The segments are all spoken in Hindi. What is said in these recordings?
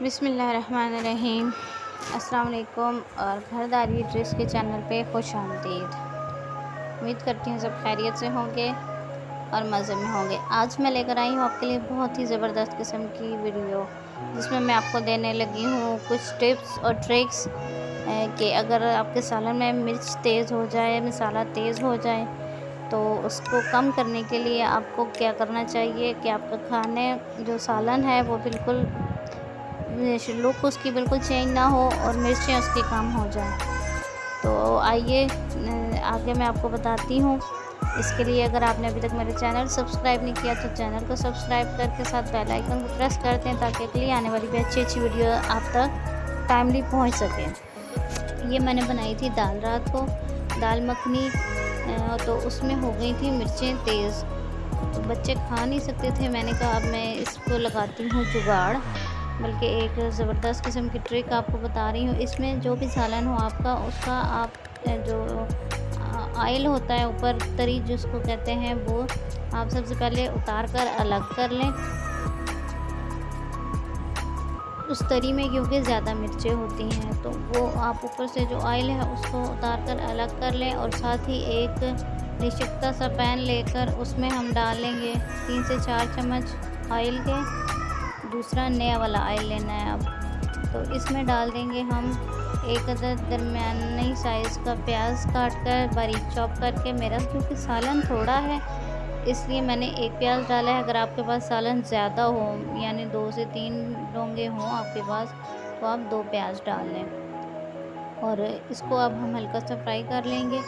बिस्मिल्लाहिर्रहमानिर्रहीम। अस्सलाम वालेकुम और घरदारी ड्रेस के चैनल पे खुश आमदीद। उम्मीद करती हूँ सब खैरियत से होंगे और मज़े में होंगे। आज मैं लेकर आई हूँ आपके लिए बहुत ही ज़बरदस्त किस्म की वीडियो, जिसमें मैं आपको देने लगी हूँ कुछ टिप्स और ट्रिक्स कि अगर आपके सालन में मिर्च तेज़ हो जाए, मसाला तेज़ हो जाए, तो उसको कम करने के लिए आपको क्या करना चाहिए कि आपका खाने जो सालन है वो बिल्कुल लुक उसकी बिल्कुल चेंज ना हो और मिर्चें उसकी कम हो जाए। तो आइए आगे मैं आपको बताती हूँ। इसके लिए अगर आपने अभी तक मेरे चैनल सब्सक्राइब नहीं किया तो चैनल को सब्सक्राइब करके साथ बेल आइकन को प्रेस कर दें, ताकि अगली आने वाली भी अच्छी अच्छी वीडियो आप तक टाइमली पहुँच सके। ये मैंने बनाई थी दाल रात को, दाल मखनी, तो उसमें हो गई थी मिर्चें तेज़, तो बच्चे खा नहीं सकते थे। मैंने कहा अब मैं इसको लगाती हूँ जुगाड़, बल्कि एक ज़बरदस्त किस्म की ट्रिक आपको बता रही हूँ। इसमें जो भी सालन हो आपका, उसका आप जो ऑयल होता है ऊपर, तरी जिसको कहते हैं, वो आप सबसे पहले उतार कर अलग कर लें उस तरी में, क्योंकि ज़्यादा मिर्चें होती हैं। तो वो आप ऊपर से जो ऑयल है उसको उतार कर अलग कर लें, और साथ ही एक निश्चिता सा पैन लेकर उसमें हम डालेंगे 3 से 4 चम्मच ऑयल के। दूसरा नया वाला ऑयल लेना है अब। तो इसमें डाल देंगे हम एक अदद दरमियानी साइज़ का प्याज काट कर बारीक चॉप करके। मेरा क्योंकि सालन थोड़ा है इसलिए मैंने एक प्याज डाला है। अगर आपके पास सालन ज़्यादा हो, यानी 2 से 3 डोंगे हों आपके पास, तो आप 2 प्याज डाल लें, और इसको अब हम हल्का सा फ्राई कर लेंगे।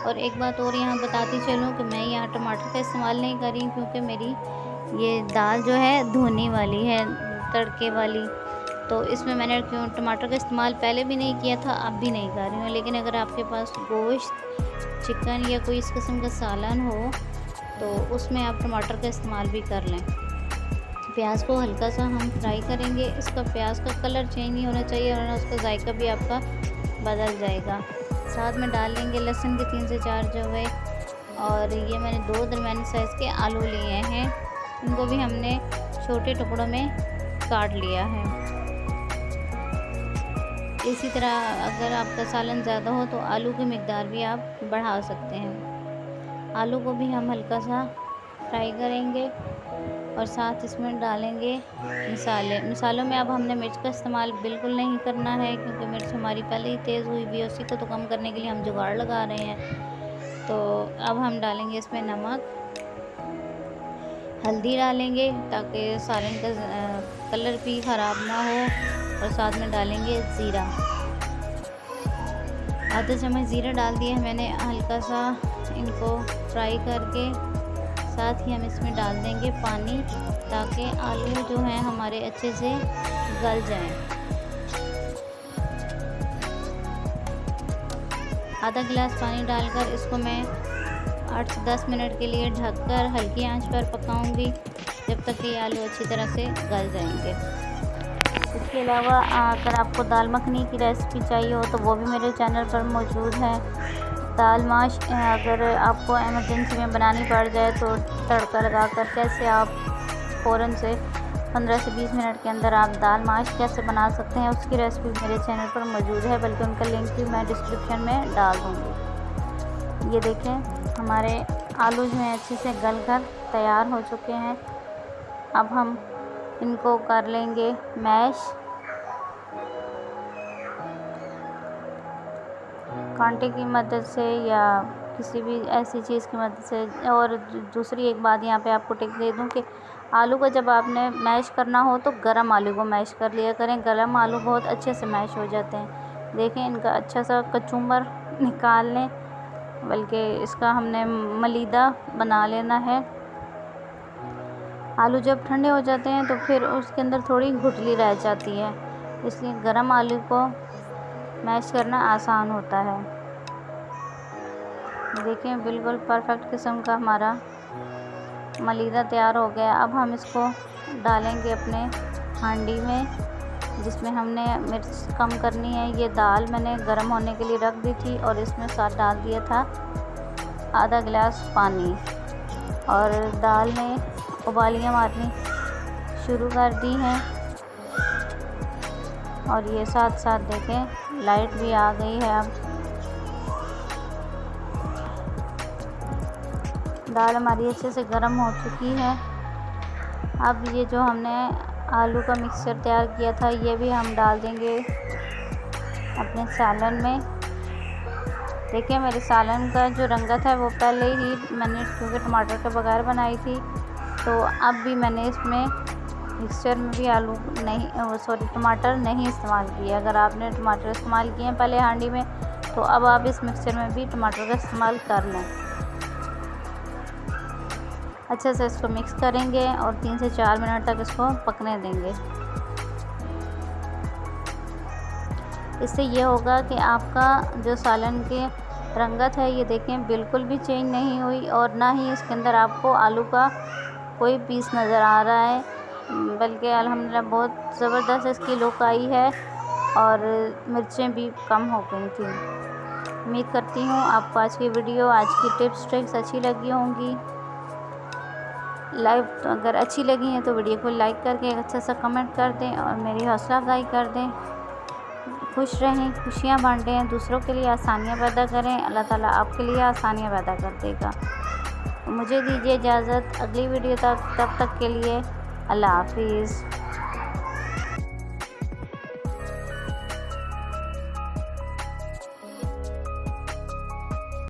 और एक बात और यहाँ बताती चलूँ कि मैं यहाँ टमाटर का इस्तेमाल नहीं कर रही, क्योंकि मेरी ये दाल जो है धुनी वाली है, तड़के वाली, तो इसमें मैंने क्यों टमाटर का इस्तेमाल पहले भी नहीं किया था, अब भी नहीं कर रही हूँ। लेकिन अगर आपके पास गोश्त, चिकन या कोई इस किस्म का सालन हो तो उसमें आप टमाटर का इस्तेमाल भी कर लें। प्याज को हल्का सा हम फ्राई करेंगे। इसका प्याज का कलर चेंज नहीं होना चाहिए और उसका जायका भी आपका बदल जाएगा। साथ में डाल लेंगे लहसुन के 3 से 4 जवे, और ये मैंने 2 दरमियानी साइज़ के आलू लिए हैं, इनको भी हमने छोटे टुकड़ों में काट लिया है। इसी तरह अगर आपका सालन ज़्यादा हो तो आलू की मिकदार भी आप बढ़ा सकते हैं। आलू को भी हम हल्का सा फ्राई करेंगे, और साथ इसमें डालेंगे मसालों में अब हमने मिर्च का इस्तेमाल बिल्कुल नहीं करना है, क्योंकि मिर्च हमारी पहले ही तेज़ हुई हुई है। उसी को तो कम करने के लिए हम जुगाड़ लगा रहे हैं। तो अब हम डालेंगे इसमें नमक, हल्दी डालेंगे ताकि सालन का कलर भी ख़राब ना हो, और साथ में डालेंगे ज़ीरा, आधा चम्मच ज़ीरा डाल दिया मैंने हल्का सा इनको फ्राई करके। साथ ही हम इसमें डाल देंगे पानी, ताकि आलू जो हैं हमारे अच्छे से गल जाएं। आधा गिलास पानी डालकर इसको मैं 8 से 10 मिनट के लिए ढककर हल्की आंच पर पकाऊंगी, जब तक कि आलू अच्छी तरह से गल जाएंगे। इसके अलावा अगर आपको दाल मखनी की रेसिपी चाहिए हो तो वो भी मेरे चैनल पर मौजूद है। दाल माश अगर आपको एमरजेंसी में बनानी पड़ जाए तो तड़का लगाकर कैसे आप फ़ौरन से 15 से 20 मिनट के अंदर आप दाल माश कैसे बना सकते हैं, उसकी रेसिपी मेरे चैनल पर मौजूद है, बल्कि उनका लिंक भी मैं डिस्क्रिप्शन में डाल दूँगी। ये देखें हमारे आलू जो हैं अच्छे से गल कर तैयार हो चुके हैं। अब हम इनको कर लेंगे मैश। कांटे की मदद से या किसी भी ऐसी चीज़ की मदद से। और दूसरी एक बात यहाँ पे आपको टिप दे दूँ कि आलू को जब आपने मैश करना हो तो गरम आलू को मैश कर लिया करें। गरम आलू बहुत अच्छे से मैश हो जाते हैं। देखें इनका अच्छा सा कचूमर निकाल लें, बल्कि इसका हमने मलीदा बना लेना है। आलू जब ठंडे हो जाते हैं तो फिर उसके अंदर थोड़ी गुठली रह जाती है, इसलिए गरम आलू को मैश करना आसान होता है। देखें बिल्कुल परफेक्ट किस्म का हमारा मलीदा तैयार हो गया। अब हम इसको डालेंगे अपने हांडी में, जिसमें हमने मिर्च कम करनी है। ये दाल मैंने गर्म होने के लिए रख दी थी, और इसमें साथ डाल दिया था आधा गिलास पानी, और दाल में उबालियाँ मारनी शुरू कर दी हैं। और ये साथ साथ देखें लाइट भी आ गई है। अब दाल हमारी अच्छे से गर्म हो चुकी है। अब ये जो हमने आलू का मिक्सचर तैयार किया था ये भी हम डाल देंगे अपने सालन में। देखिए मेरे सालन का जो रंगत है वो पहले ही मैंने क्योंकि टमाटर के बगैर बनाई थी, तो अब भी मैंने इसमें मिक्सचर में भी आलू नहीं टमाटर नहीं इस्तेमाल किए। अगर आपने टमाटर इस्तेमाल किए हैं पहले हांडी में, तो अब आप इस मिक्सचर में भी टमाटर का इस्तेमाल कर लें। अच्छे से इसको मिक्स करेंगे और 3 से 4 मिनट तक इसको पकने देंगे। इससे ये होगा कि आपका जो सालन के रंगत है ये देखें बिल्कुल भी चेंज नहीं हुई, और ना ही इसके अंदर आपको आलू का कोई पीस नज़र आ रहा है, बल्कि अल्हम्दुलिल्लाह बहुत ज़बरदस्त इसकी लुक आई है और मिर्चें भी कम हो गई थी। उम्मीद करती हूँ आपको आज की वीडियो, आज की टिप्स ट्रिक्स अच्छी लगी होंगी। तो अगर अच्छी लगी हैं तो वीडियो को लाइक करके एक अच्छा सा कमेंट कर दें और मेरी हौसला अफजाई कर दें। खुश रहें, खुशियाँ बांटें, दूसरों के लिए आसानियाँ पैदा करें। अल्लाह ताला आपके लिए आसानियाँ पैदा कर देगा। मुझे दीजिए इजाज़त अगली वीडियो तक, तब तक के लिए अल्लाह हाफिज़।